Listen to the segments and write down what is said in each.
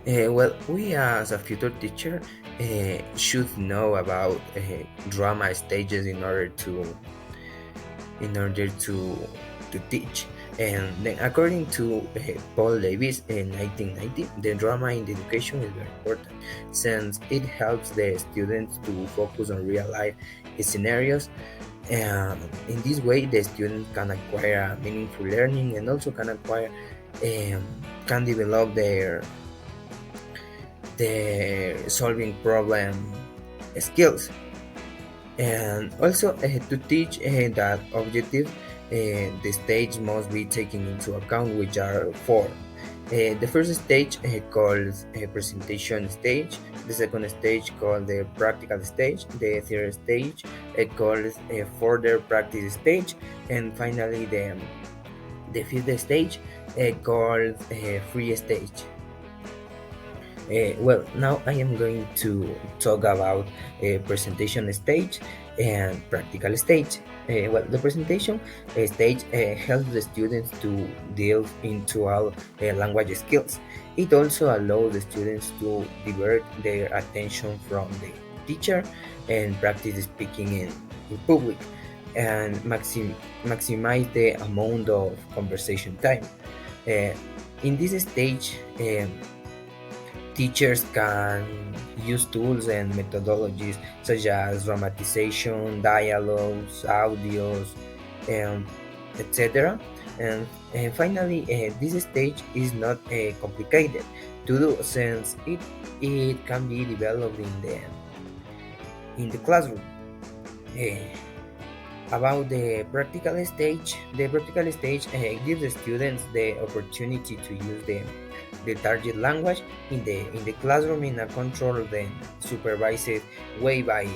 Well, we as a future teacher should know about drama stages in order to teach. And then, according to Paul Davis in 1990, the drama in the education is very important since it helps the students to focus on real life scenarios. And in this way, the student can acquire meaningful learning and also um, can develop their solving problem skills. And also to teach that objective, the stage must be taken into account, which are four. The first stage called presentation stage, the second stage called the practical stage, the third stage called further practice stage, and finally the fifth stage called free stage. Well, now I am going to talk about presentation stage and practical stage. Well, the presentation stage helps the students to delve into all language skills. It also allows the students to divert their attention from the teacher and practice speaking in public and maximize the amount of conversation time. Uh, in this stage, teachers can use tools and methodologies such as dramatization, dialogues, audios, and etc. And finally, this stage is not complicated to do since it can be developed in the classroom. Eh, about the practical stage gives the students the opportunity to use the target language in the classroom in a controlled and supervised way by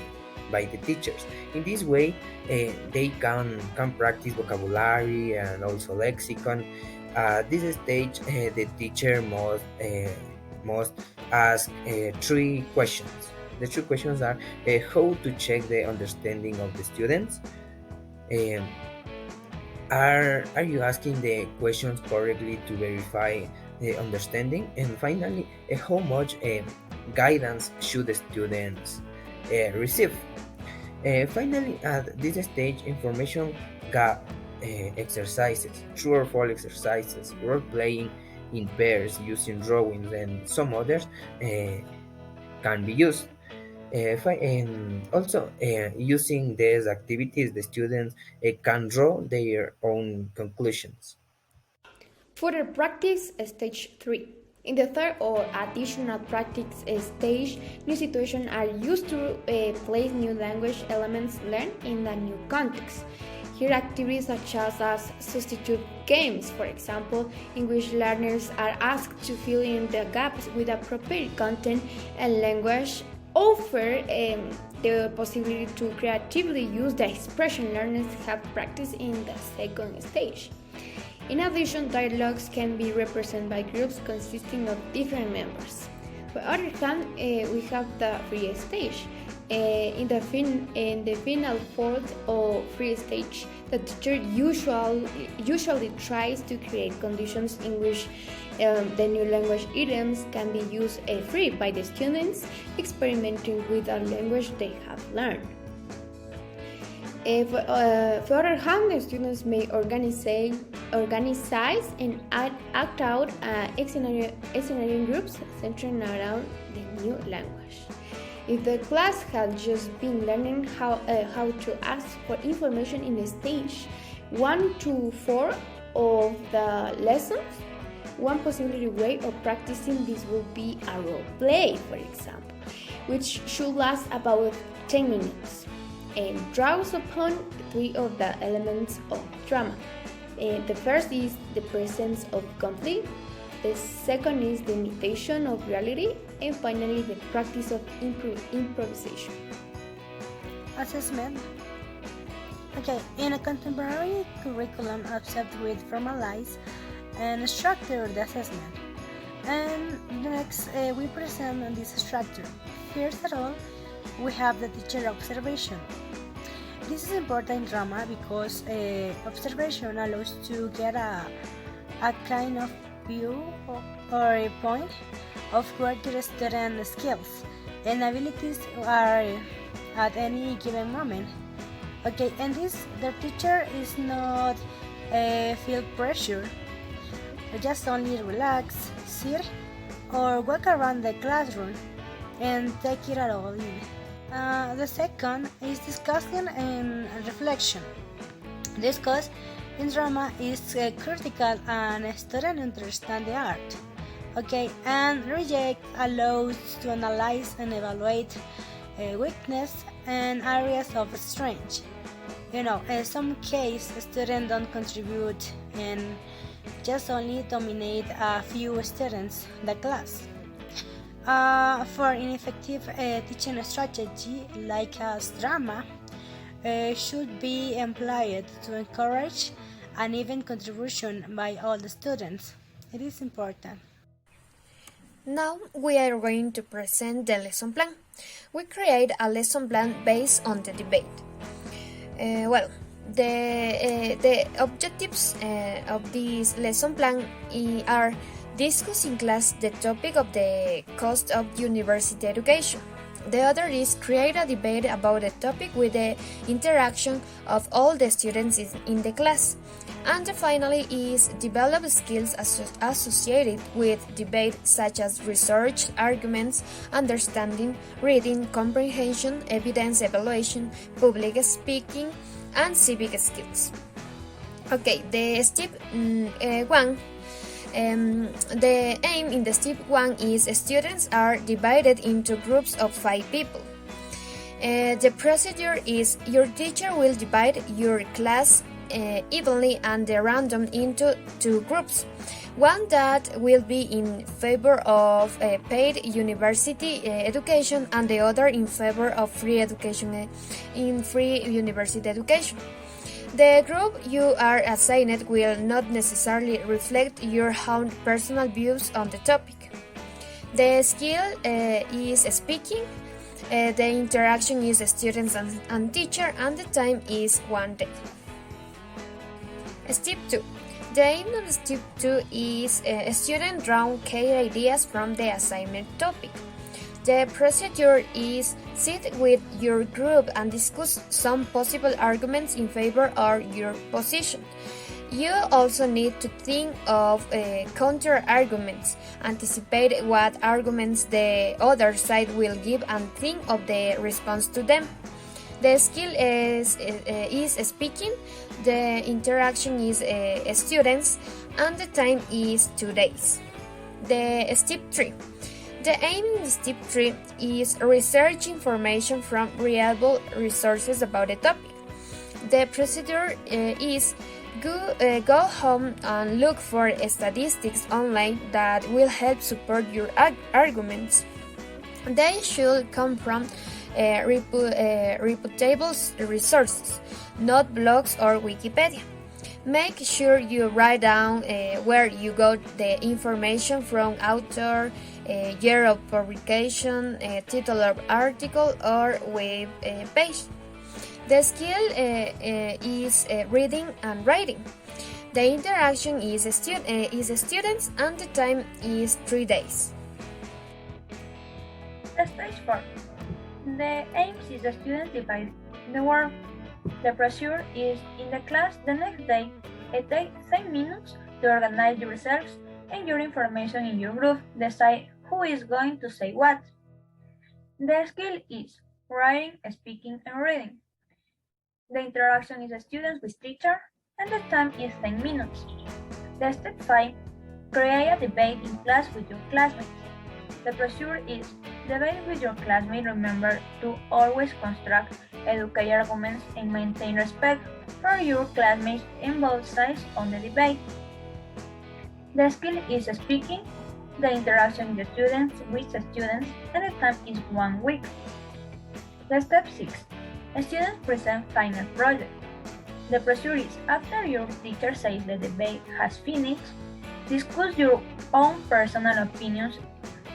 the teachers. In this way, they can practice vocabulary and also lexicon. At this stage, the teacher must ask three questions. The three questions are how to check the understanding of the students. Um, are you asking the questions correctly to verify the understanding? And finally, how much guidance should the students receive? Finally, at this stage, information gap exercises, true or false exercises, role playing in pairs using drawings, and some others can be used. And also, using these activities, the students can draw their own conclusions. Further practice stage 3. In the third or additional practice stage, new situations are used to place new language elements learned in a new context. Here, activities such as substitute games, for example, in which learners are asked to fill in the gaps with appropriate content and language, offer the possibility to creatively use the expression learners have practiced in the second stage. In addition, dialogues can be represented by groups consisting of different members. On the other hand, we have the free stage. In the final fourth or free stage, the teacher usually tries to create conditions in which the new language items can be used free by the students experimenting with the language they have learned. If, for other hand, the students may organize and act out scenario groups centering around the new language. If the class had just been learning how to ask for information in the stage 1 to 4 of the lessons, one possible way of practicing this would be a role play, for example, which should last about 10 minutes and draws upon three of the elements of drama. The first is the presence of conflict, the second is the imitation of reality, and finally the practice of improvisation. Assessment. Okay, in a contemporary curriculum observed with formalized and structured assessment. And next, we present this structure. First of all, we have the teacher observation. This is important in drama because observation allows to get a kind of view or a point of greater student skills and abilities are at any given moment. Okay, and this the teacher is not feel pressure, just only relax, sit, or walk around the classroom and take it all in. The second is discussion and reflection. Discuss in drama is critical and students understand the art. Okay, and reject allows to analyze and evaluate weakness and areas of strength. In some cases, students don't contribute and just only dominate a few students the class. For ineffective teaching strategy like drama should be employed to encourage an even contribution by all the students. It is important. Now we are going to present the lesson plan. We create a lesson plan based on the debate. The objectives of this lesson plan are discuss in class the topic of the cost of university education. The other is create a debate about the topic with the interaction of all the students in the class. And finally is develop skills associated with debate such as research, arguments, understanding, reading, comprehension, evidence evaluation, public speaking, and civic skills. Okay, the step 1. The aim in the step 1 is students are divided into groups of 5 people. The procedure is your teacher will divide your class evenly and random into 2 groups. One that will be in favor of paid university education and the other in favor of free education free university education. The group you are assigned will not necessarily reflect your own personal views on the topic. The skill is speaking, the interaction is students and teacher, and the time is 1 day. Step 2. The aim of step 2 is a student draw key ideas from the assignment topic. The procedure is sit with your group and discuss some possible arguments in favor of your position. You also need to think of counter arguments, anticipate what arguments the other side will give and think of the response to them. The skill is speaking, the interaction is students, and the time is 2 days. The step 3. The aim in step 3 is research information from reliable resources about the topic. The procedure is go home and look for statistics online that will help support your arguments. They should come from reputable resources, not blogs or Wikipedia. Make sure you write down where you got the information from, author, year of publication, title of article, or web page. The skill is reading and writing. The interaction is students and the time is 3 days. Stage 4. The aim is the students divide the work. The procedure is in the class the next day. It takes 10 minutes to organize yourselves and your information in your group. Decide who is going to say what. The skill is writing, speaking, and reading. The interaction is the students with teacher, and the time is 10 minutes. The step 5. Create a debate in class with your classmates. The procedure is debate with your classmates. Remember to always construct, educate arguments, and maintain respect for your classmates in both sides on the debate. The skill is speaking, the interaction with the students with the students, and the time is 1 week. The step 6. Students present final project. The procedure is after your teacher says the debate has finished, discuss your own personal opinions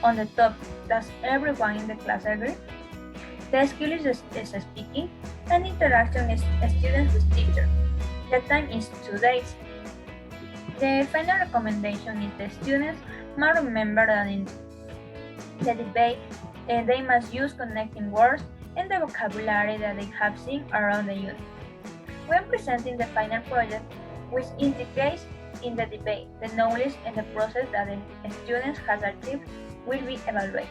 on the topic. Does everyone in the class agree? The skill is speaking, and interaction is students with teacher. The time is 2 days. The final recommendation is the students must remember that the debate, they must use connecting words and the vocabulary that they have seen around the unit. When presenting the final project, which indicates in the debate the knowledge and the process that the students has achieved will be evaluated.